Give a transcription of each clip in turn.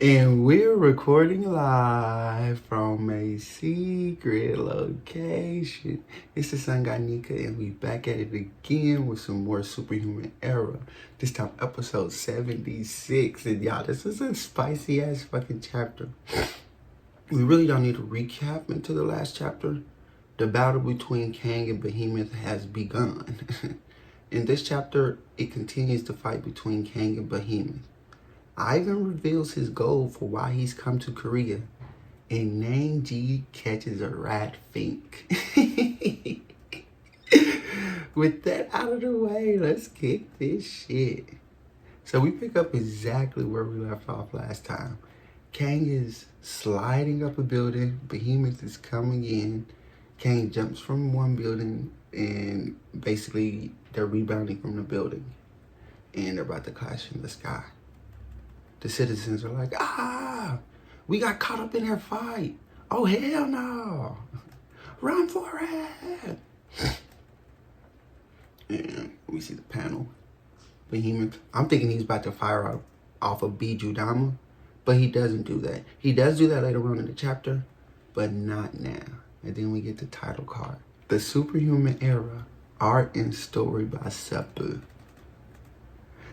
And we're recording live from a secret location. It's the Sungod, and we back at it again with some more Superhuman era. This time, episode 76. And y'all, this is a spicy ass fucking chapter. We really don't need to recap into the last chapter. The battle between Kang and Behemoth has begun. In this chapter, it continues the fight between Kang and Behemoth. Ivan reveals his goal for why he's come to Korea, and Nangi catches a rat fink. With that out of the way, let's kick this shit. So we pick up exactly where we left off last time. Kang is sliding up a building, Behemoth is coming in. Kang jumps from one building, and basically they're rebounding from the building, and they're about to clash in the sky. The citizens are like, we got caught up in their fight. Oh, hell no. Run for it. And we see the panel. Behemoth. I'm thinking he's about to fire off a Bijudama, but he doesn't do that. He does do that later on in the chapter, but not now. And then we get the title card. The Superhuman Era, Art and Story by Seppu.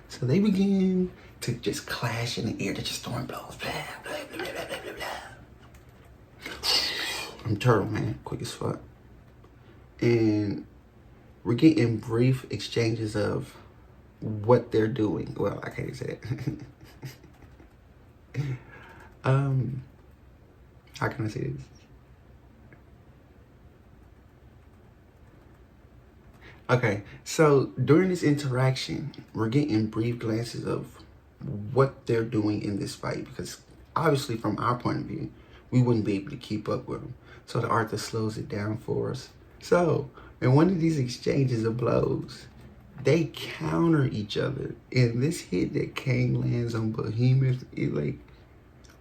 So they begin to just clash in the air. They're just throwing blows. Blah, blah, blah, blah, blah, blah, blah. I'm turtle, man. Quick as fuck. And we're getting brief exchanges of what they're doing. Well, I can't say it. How can I say this? Okay, so during this interaction, we're getting brief glances of what they're doing in this fight, because obviously from our point of view, we wouldn't be able to keep up with them. So the author slows it down for us. So in one of these exchanges of blows, they counter each other. And this hit that Kang lands on Behemoth, it like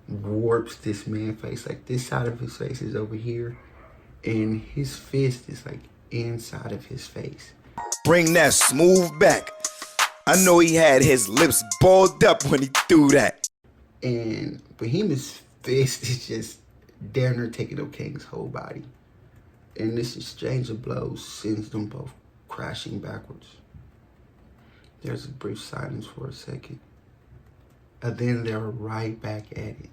warps this man's face. Like this side of his face is over here, and his fist is like inside of his face. Bring that smooth back. I know he had his lips balled up when he threw that. And Behemoth's fist is just damn near taking up Kang's whole body. And this exchange of blows sends them both crashing backwards. There's a brief silence for a second. And then they're right back at it.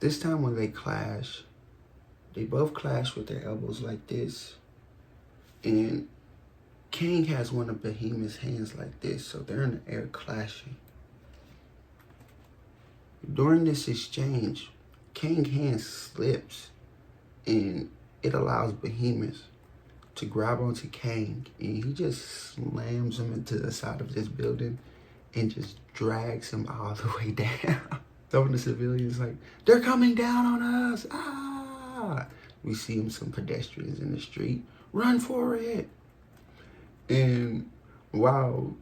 This time when they clash, they both clash with their elbows like this. And Kang has one of Behemoth's hands like this, so they're in the air clashing. During this exchange, Kang's hand slips, and it allows Behemoth to grab onto Kang, and he just slams him into the side of this building and just drags him all the way down. Some of the civilians like, they're coming down on us. Ah! We see some pedestrians in the street. Run for it. And wow.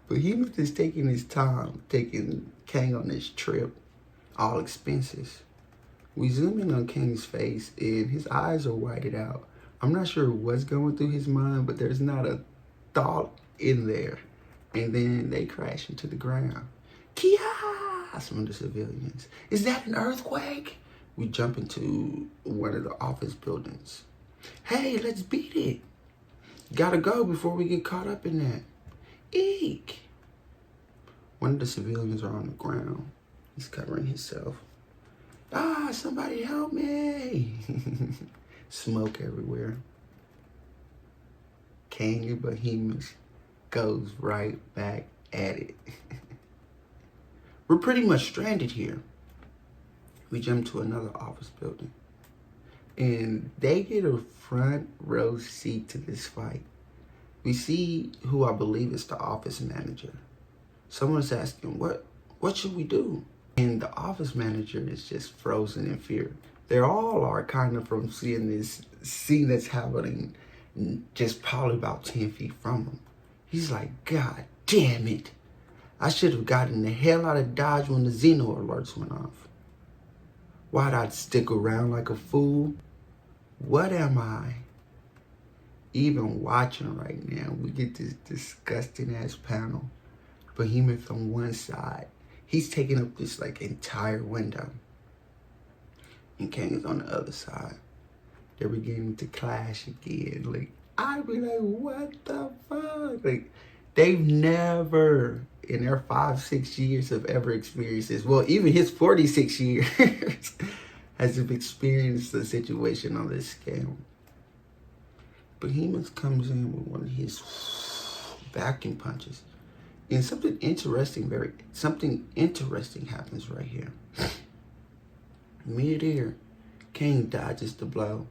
Behemoth is taking his time, taking Kang on this trip, all expenses. We zoom in on Kang's face, and his eyes are whited out. I'm not sure what's going through his mind, but there's not a thought in there. And then they crash into the ground. Kia! Some of the civilians. Is that an earthquake? We jump into one of the office buildings. Hey, let's beat it. Gotta go before we get caught up in that. Eek. One of the civilians are on the ground. He's covering himself. Somebody help me. Smoke everywhere. Kang and Behemoth goes right back at it. We're pretty much stranded here. We jump to another office building, and they get a front row seat to this fight. We see who I believe is the office manager. Someone's asking, what should we do? And the office manager is just frozen in fear. They all are kind of from seeing this scene that's happening just probably about 10 feet from him. He's like, God damn it. I should have gotten the hell out of Dodge when the Xeno alerts went off. Why'd I stick around like a fool? What am I even watching right now? We get this disgusting ass panel Behemoth on one side. He's taking up this like entire window. And Kang is on the other side. They're beginning to clash again. Like, I'd be like, what the fuck? Like, they've never, in their 5-6 years, have ever experienced this. Well, even his 46 years has experienced a situation on this scale. Behemoth comes in with one of his vacuum punches. And something interesting happens right here. Mid-air, Kang dodges the blow.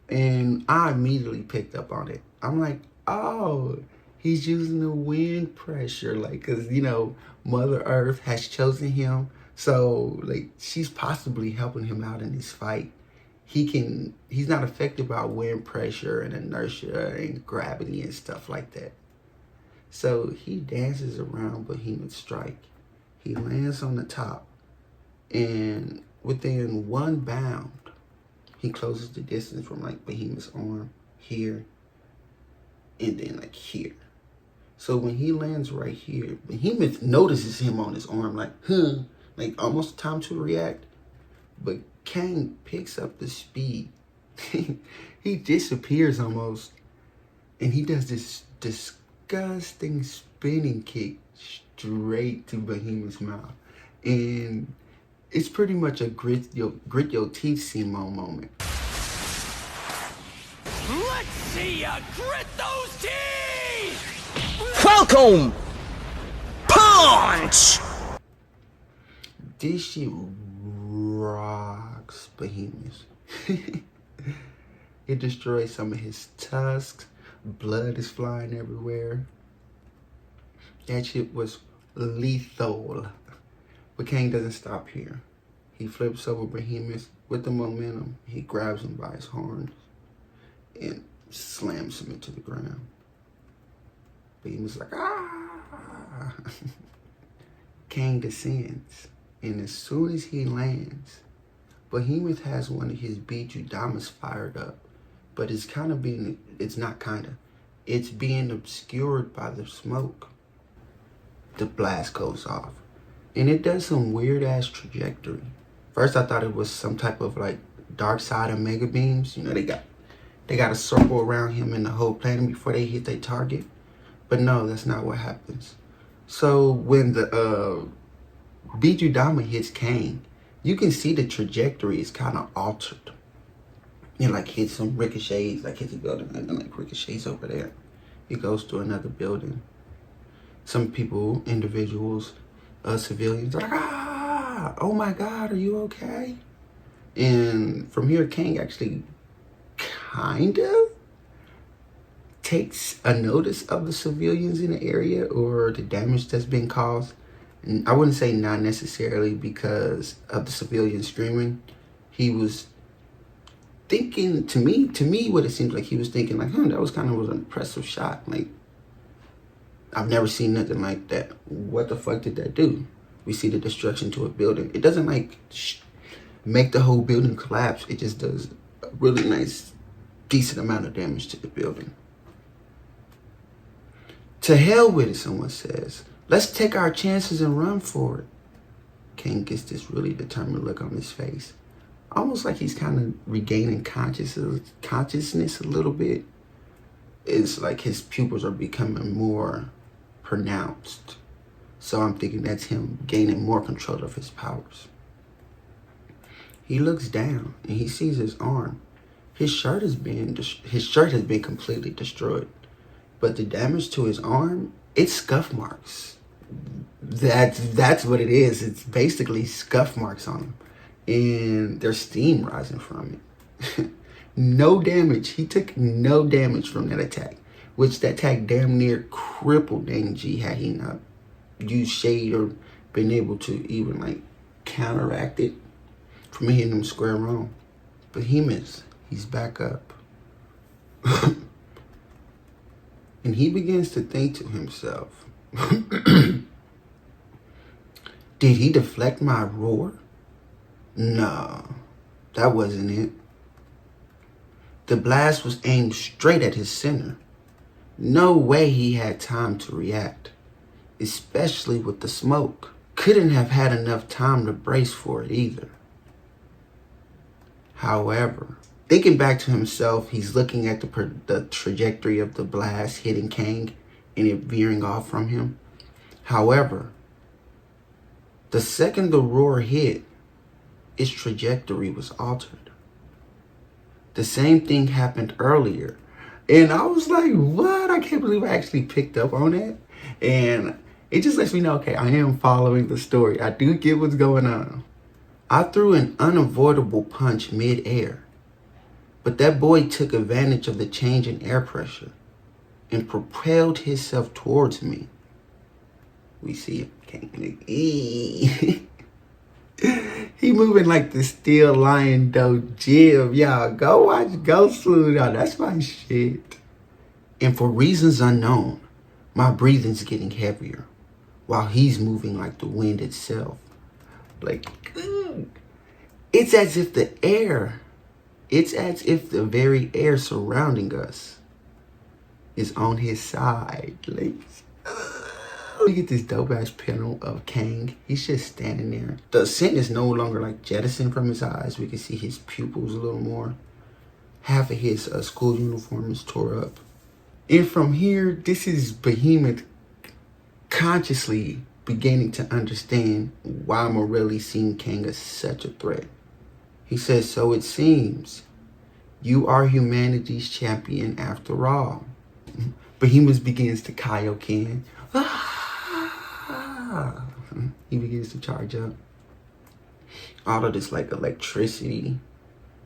And I immediately picked up on it. I'm like, oh, he's using the wind pressure. Like, because, you know, Mother Earth has chosen him. So, like, she's possibly helping him out in this fight. He's not affected by wind pressure and inertia and gravity and stuff like that. So he dances around Behemoth's strike. He lands on the top. And within one bound, he closes the distance from like Behemoth's arm here and then like here. So when he lands right here, Behemoth notices him on his arm like, like almost time to react. But Kang picks up the speed. He disappears almost. And he does this disgusting spinning kick straight to Behemoth's mouth. And it's pretty much a grit your teeth Simone moment. Let's see ya grit those teeth! Welcome! Punch! This shit rocks Behemoth. It destroys some of his tusks. Blood is flying everywhere. That shit was lethal. But Kang doesn't stop here. He flips over Behemoth with the momentum. He grabs him by his horns and slams him into the ground. Behemoth's like, ah! Kang descends. And as soon as he lands, Behemoth has one of his Behemoths fired up. But it's it's being obscured by the smoke. The blast goes off. And it does some weird ass trajectory. First I thought it was some type of like dark side of mega beams. You know, they got a circle around him and the whole planet before they hit their target. But no, that's not what happens. So when the Behemoth hits Kang, you can see the trajectory is kind of altered. It like hits some ricochets, like hits a building and then like ricochets over there. It goes to another building. Some people, individuals, civilians are like, ah, oh my God, are you okay? And from here, Kang actually kind of takes a notice of the civilians in the area or the damage that's been caused. And I wouldn't say not necessarily because of the civilians screaming. He was thinking, to me, what it seems like he was thinking, like, that was kind of an impressive shot. Like, I've never seen nothing like that. What the fuck did that do? We see the destruction to a building. It doesn't like make the whole building collapse. It just does a really nice, decent amount of damage to the building. To hell with it, someone says. Let's take our chances and run for it. Kang gets this really determined look on his face. Almost like he's kind of regaining consciousness a little bit. It's like his pupils are becoming more pronounced. So I'm thinking that's him gaining more control of his powers. He looks down and he sees his arm. His shirt has been completely destroyed. But the damage to his arm, it's scuff marks. That's what it is. It's basically scuff marks on him. And there's steam rising from it. No damage. He took no damage from that attack. Which that attack damn near crippled Nangi had he not used shade or been able to even like counteract it from hitting him square on. Behemoth, he's back up. And he begins to think to himself, did he deflect my roar? No, that wasn't it. The blast was aimed straight at his center. No way he had time to react. especially with the smoke. Couldn't have had enough time to brace for it either. However, thinking back to himself, he's looking at the trajectory of the blast hitting Kang and it veering off from him. However, the second the roar hit, its trajectory was altered. The same thing happened earlier. And I was like, what? I can't believe I actually picked up on that. And it just lets me know, okay, I am following the story. I do get what's going on. I threw an unavoidable punch mid-air, but that boy took advantage of the change in air pressure and propelled himself towards me. We see him. He moving like the Steel Lion Jib. Y'all, go watch Ghost Sleuth. Y'all, that's my shit. And for reasons unknown, my breathing's getting heavier while he's moving like the wind itself. Like, it's as if the very air surrounding us is on his side. Like, we get this dope ass panel of Kang. He's just standing there. The scent is no longer like jettisoned from his eyes. We can see his pupils a little more. Half of his school uniform is tore up. And from here, this is Behemoth consciously beginning to understand why Morelli seen Kang as such a threat. He says, so it seems you are humanity's champion after all. Behemoth begins to Kaioken. He begins to charge up. All of this like electricity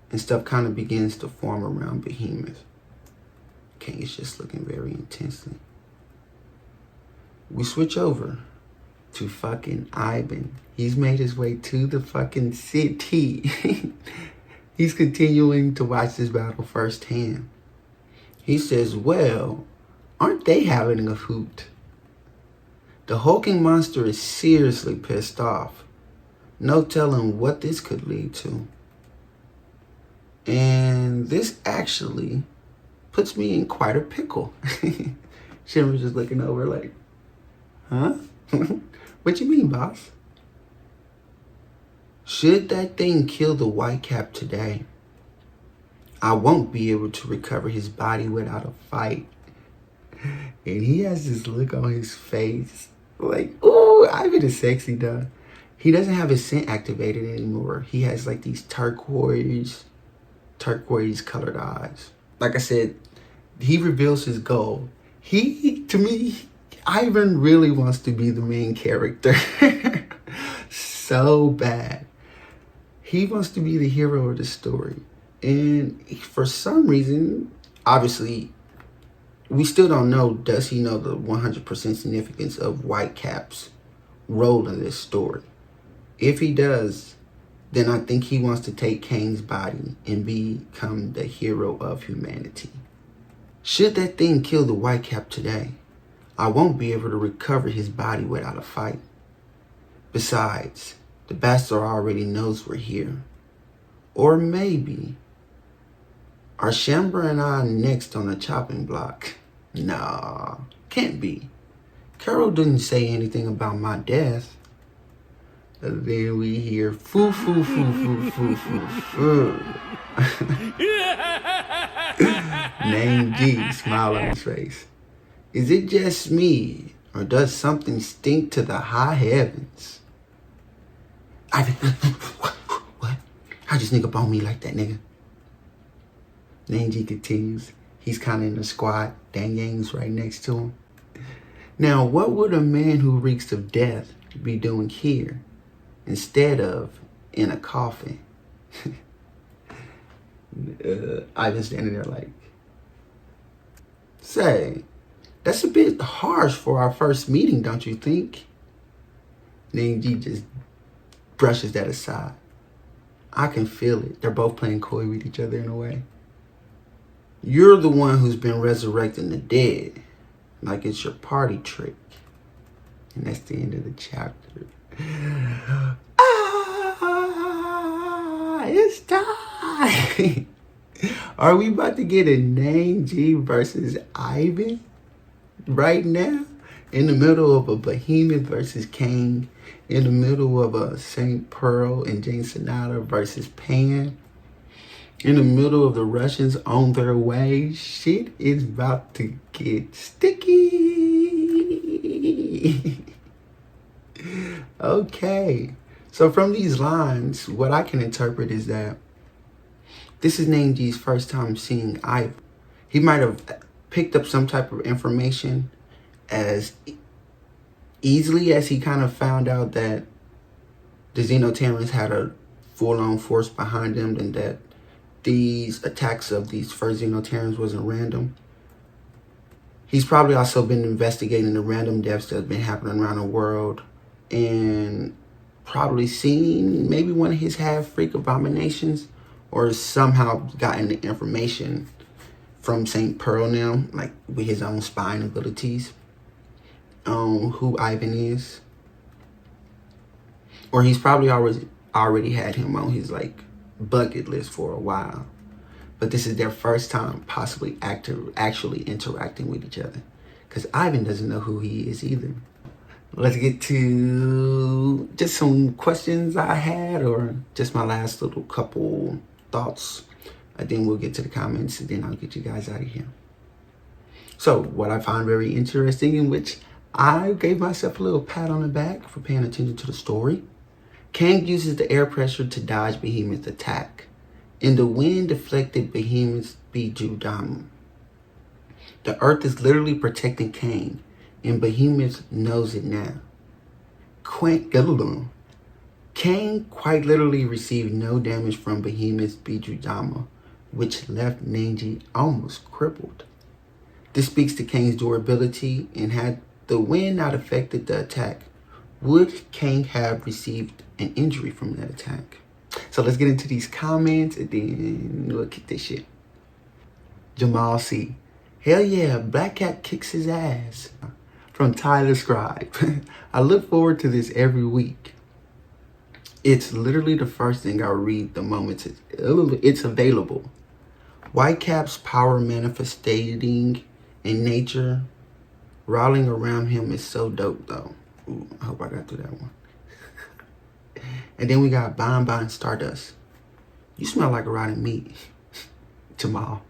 and stuff kind of begins to form around Behemoth. Kang is just looking very intensely. We switch over to fucking Ivan. He's made his way to the fucking city. He's continuing to watch this battle firsthand. He says, well, aren't they having a hoot? The hulking monster is seriously pissed off. No telling what this could lead to. And this actually puts me in quite a pickle. Shimmer's just looking over like, huh? What you mean, boss? Should that thing kill the Whitecap today, I won't be able to recover his body without a fight. And he has this look on his face like, ooh, Ivan is sexy though. He doesn't have his scent activated anymore. He has like these turquoise colored eyes. Like I said, he reveals his goal. To me, Ivan really wants to be the main character. So bad. He wants to be the hero of the story. And for some reason, obviously, we still don't know, does he know the 100% significance of Whitecap's role in this story? If he does, then I think he wants to take Kang's body and become the hero of humanity. Should that thing kill the Whitecap today, I won't be able to recover his body without a fight. Besides, the bastard already knows we're here. Or maybe, are Shambra and I next on the chopping block? Nah, can't be. Carol didn't say anything about my death. And then we hear foo foo foo foo foo foo foo. Nangi smile on his face. Is it just me, or does something stink to the high heavens? What? How'd you sneak up on me like that, nigga? Nangi continues. He's kind of in the squad. Dang Yang's right next to him. Now, what would a man who reeks of death be doing here instead of in a coffin? Ivan's standing there like, say, that's a bit harsh for our first meeting, don't you think? Nangi just brushes that aside. I can feel it. They're both playing coy with each other in a way. You're the one who's been resurrecting the dead, like it's your party trick. And that's the end of the chapter. It's time. Are we about to get a Nangi versus Ivan right now? In the middle of a Behemoth versus Kang, in the middle of a St. Pearl and Ch.75 versus Pan, in the middle of the Russians on their way, shit is about to get sticky. Okay, so from these lines, what I can interpret is that this is Nangi's first time seeing Ivan. He might have picked up some type of information as easily as he kind of found out that the Xenoterrans had a full-on force behind them, and that these attacks of these first Xenoterrans wasn't random. He's probably also been investigating the random deaths that have been happening around the world, and probably seen maybe one of his half-freak abominations, or somehow gotten the information from St. Pearl now, like with his own spying abilities, on who Ivan is. Or he's probably already had him on his like bucket list for a while. But this is their first time possibly actually interacting with each other, because Ivan doesn't know who he is either. Let's get to just some questions I had, or just my last little couple thoughts. And then we'll get to the comments, and then I'll get you guys out of here. So what I find very interesting, in which I gave myself a little pat on the back for paying attention to the story. Kang uses the air pressure to dodge Behemoth's attack, and the wind deflected Behemoth's Bijudama. The earth is literally protecting Kang, and Behemoth knows it now. Kang quite literally received no damage from Behemoth's Bijudama, which left Nangi almost crippled. This speaks to Kang's durability, and had the wind not affected the attack, would Kang have received an injury from that attack? So let's get into these comments, and then we'll kick this shit. Jamal C. Hell yeah, Black Cat kicks his ass. From Tyler Scribe. I look forward to this every week. It's literally the first thing I read the moment it's available. Whitecap's power manifesting in nature, rolling around him is so dope though. Ooh, I hope I got through that one. And then we got Bon Stardust. You smell like a rotten meat. Jamal.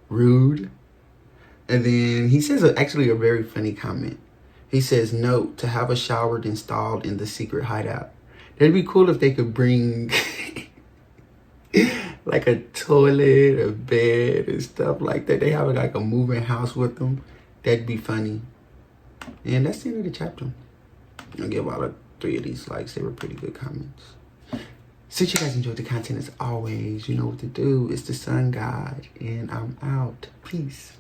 Rude. And then he says actually a very funny comment. He says, note, to have a shower installed in the secret hideout. That'd be cool if they could bring like a toilet, a bed, and stuff like that. They have like a moving house with them. That'd be funny. And that's the end of the chapter. I'll give all 3 of these likes. They were pretty good comments. Since you guys enjoyed the content, as always, you know what to do. It's the Sun God, and I'm out. Peace.